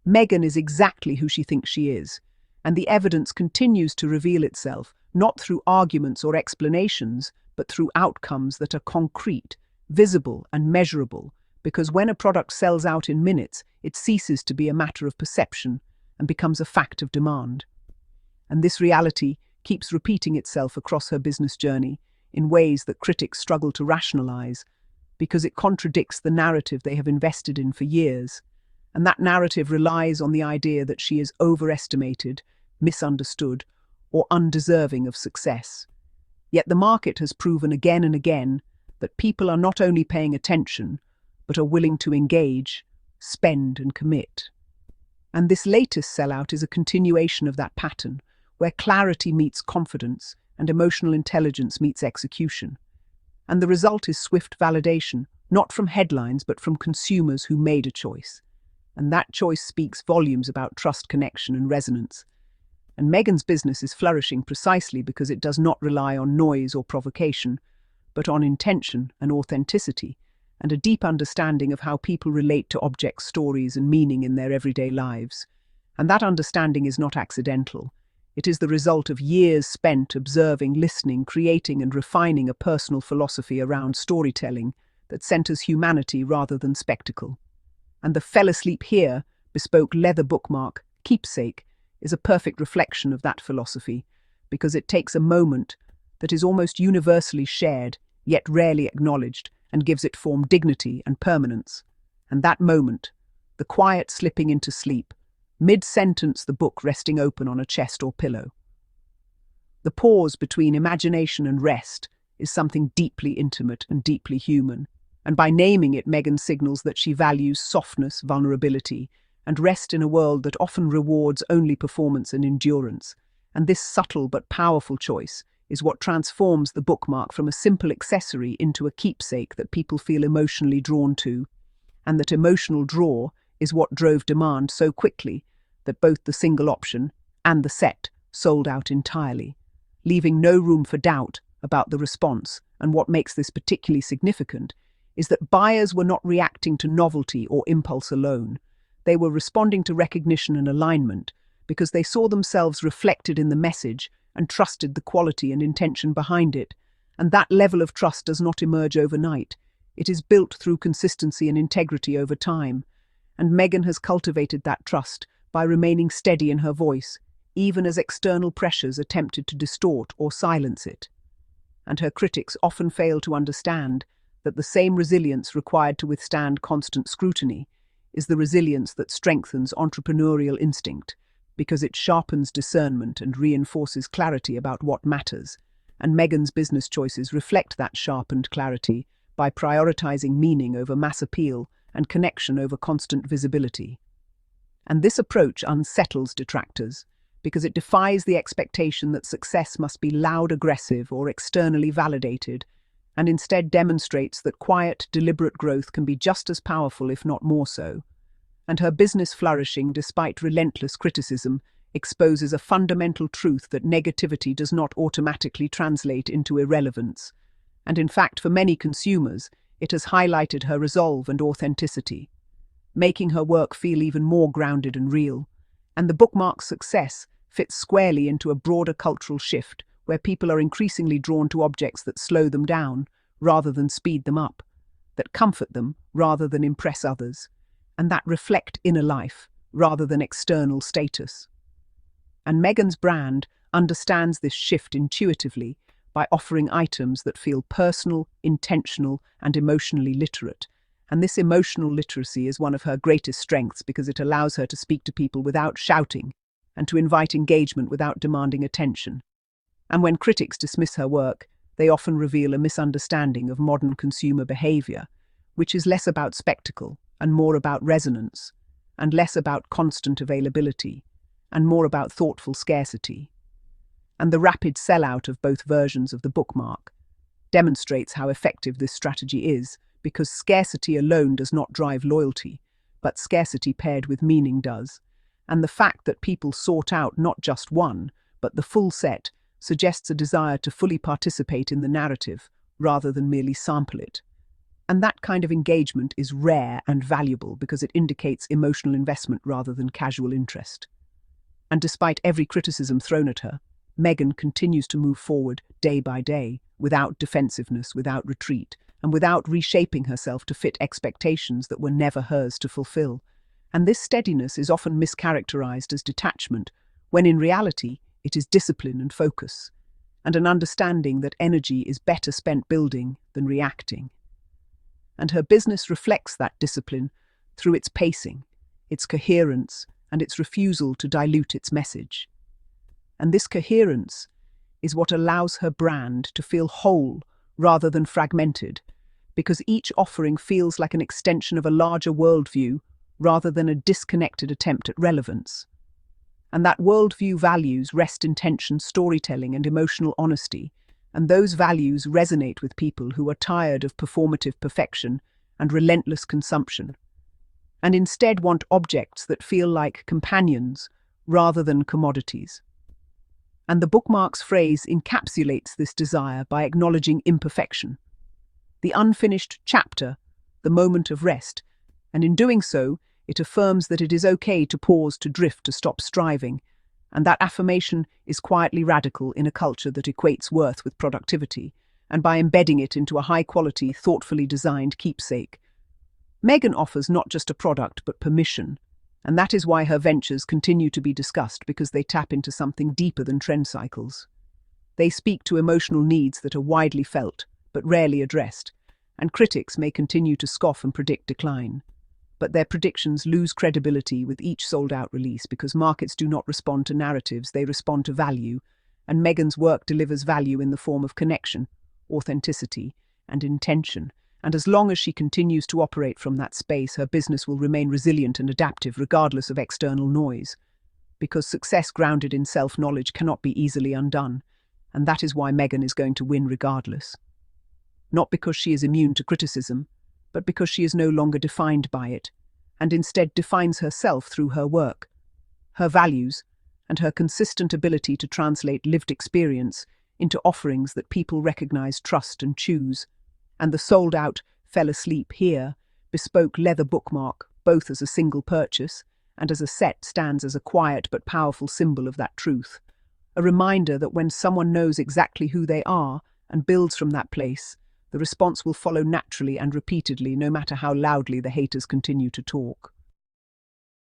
Meghan is exactly who she thinks she is, and the evidence continues to reveal itself, not through arguments or explanations, but through outcomes that are concrete, visible, and measurable, because when a product sells out in minutes, it ceases to be a matter of perception and becomes a fact of demand. And this reality keeps repeating itself across her business journey in ways that critics struggle to rationalize, because it contradicts the narrative they have invested in for years. And that narrative relies on the idea that she is overestimated, misunderstood, or undeserving of success. Yet the market has proven again and again that people are not only paying attention, but are willing to engage, spend, and commit. And this latest sellout is a continuation of that pattern, where clarity meets confidence and emotional intelligence meets execution. And the result is swift validation, not from headlines, but from consumers who made a choice. And that choice speaks volumes about trust, connection, and resonance. And Meghan's business is flourishing precisely because it does not rely on noise or provocation, but on intention and authenticity, and a deep understanding of how people relate to objects, stories, and meaning in their everyday lives. And that understanding is not accidental. It is the result of years spent observing, listening, creating, and refining a personal philosophy around storytelling that centers humanity rather than spectacle. And the Fell Asleep Here bespoke leather bookmark, keepsake, is a perfect reflection of that philosophy, because it takes a moment that is almost universally shared, yet rarely acknowledged, and gives it form, dignity, and permanence. And that moment, the quiet slipping into sleep, mid-sentence the book resting open on a chest or pillow. The pause between imagination and rest is something deeply intimate and deeply human, and by naming it, Meghan signals that she values softness, vulnerability, and rest in a world that often rewards only performance and endurance. And this subtle but powerful choice is what transforms the bookmark from a simple accessory into a keepsake that people feel emotionally drawn to. And that emotional draw is what drove demand so quickly that both the single option and the set sold out entirely, leaving no room for doubt about the response. And what makes this particularly significant is that buyers were not reacting to novelty or impulse alone. They were responding to recognition and alignment because they saw themselves reflected in the message and trusted the quality and intention behind it. And that level of trust does not emerge overnight. It is built through consistency and integrity over time. And Meghan has cultivated that trust by remaining steady in her voice, even as external pressures attempted to distort or silence it. And her critics often fail to understand that the same resilience required to withstand constant scrutiny is the resilience that strengthens entrepreneurial instinct, because it sharpens discernment and reinforces clarity about what matters. And Meghan's business choices reflect that sharpened clarity by prioritizing meaning over mass appeal and connection over constant visibility. And this approach unsettles detractors, because it defies the expectation that success must be loud, aggressive, or externally validated, and instead demonstrates that quiet, deliberate growth can be just as powerful, if not more so. And her business flourishing, despite relentless criticism, exposes a fundamental truth that negativity does not automatically translate into irrelevance. And in fact, for many consumers, it has highlighted her resolve and authenticity, making her work feel even more grounded and real. And the bookmark's success fits squarely into a broader cultural shift where people are increasingly drawn to objects that slow them down rather than speed them up, that comfort them rather than impress others, and that reflect inner life rather than external status. And Meghan's brand understands this shift intuitively by offering items that feel personal, intentional, and emotionally literate. And this emotional literacy is one of her greatest strengths because it allows her to speak to people without shouting and to invite engagement without demanding attention. And when critics dismiss her work, they often reveal a misunderstanding of modern consumer behavior, which is less about spectacle and more about resonance, and less about constant availability, and more about thoughtful scarcity. And the rapid sellout of both versions of the bookmark demonstrates how effective this strategy is, because scarcity alone does not drive loyalty, but scarcity paired with meaning does. And the fact that people sought out not just one, but the full set, suggests a desire to fully participate in the narrative rather than merely sample it. And that kind of engagement is rare and valuable because it indicates emotional investment rather than casual interest. And despite every criticism thrown at her, Meghan continues to move forward day by day, without defensiveness, without retreat, and without reshaping herself to fit expectations that were never hers to fulfill. And this steadiness is often mischaracterized as detachment, when in reality it is discipline and focus, and an understanding that energy is better spent building than reacting. And her business reflects that discipline through its pacing, its coherence, and its refusal to dilute its message. And this coherence is what allows her brand to feel whole rather than fragmented, because each offering feels like an extension of a larger worldview rather than a disconnected attempt at relevance. And that worldview values rest, intention, storytelling, and emotional honesty, and those values resonate with people who are tired of performative perfection and relentless consumption, and instead want objects that feel like companions rather than commodities. And the bookmark's phrase encapsulates this desire by acknowledging imperfection, the unfinished chapter, the moment of rest, and in doing so, it affirms that it is okay to pause, to drift, to stop striving, and that affirmation is quietly radical in a culture that equates worth with productivity, and by embedding it into a high-quality, thoughtfully designed keepsake. Meghan offers not just a product but permission, and that is why her ventures continue to be discussed, because they tap into something deeper than trend cycles. They speak to emotional needs that are widely felt but rarely addressed, and critics may continue to scoff and predict decline. But their predictions lose credibility with each sold-out release because markets do not respond to narratives, they respond to value, and Meghan's work delivers value in the form of connection, authenticity, and intention. And as long as she continues to operate from that space, her business will remain resilient and adaptive regardless of external noise, because success grounded in self-knowledge cannot be easily undone, and that is why Meghan is going to win regardless. Not because she is immune to criticism, but because she is no longer defined by it, and instead defines herself through her work, her values, and her consistent ability to translate lived experience into offerings that people recognize, trust, and choose. And the sold-out Fell Asleep Here bespoke leather bookmark, both as a single purchase and as a set, stands as a quiet but powerful symbol of that truth, a reminder that when someone knows exactly who they are and builds from that place, the response will follow naturally and repeatedly, no matter how loudly the haters continue to talk.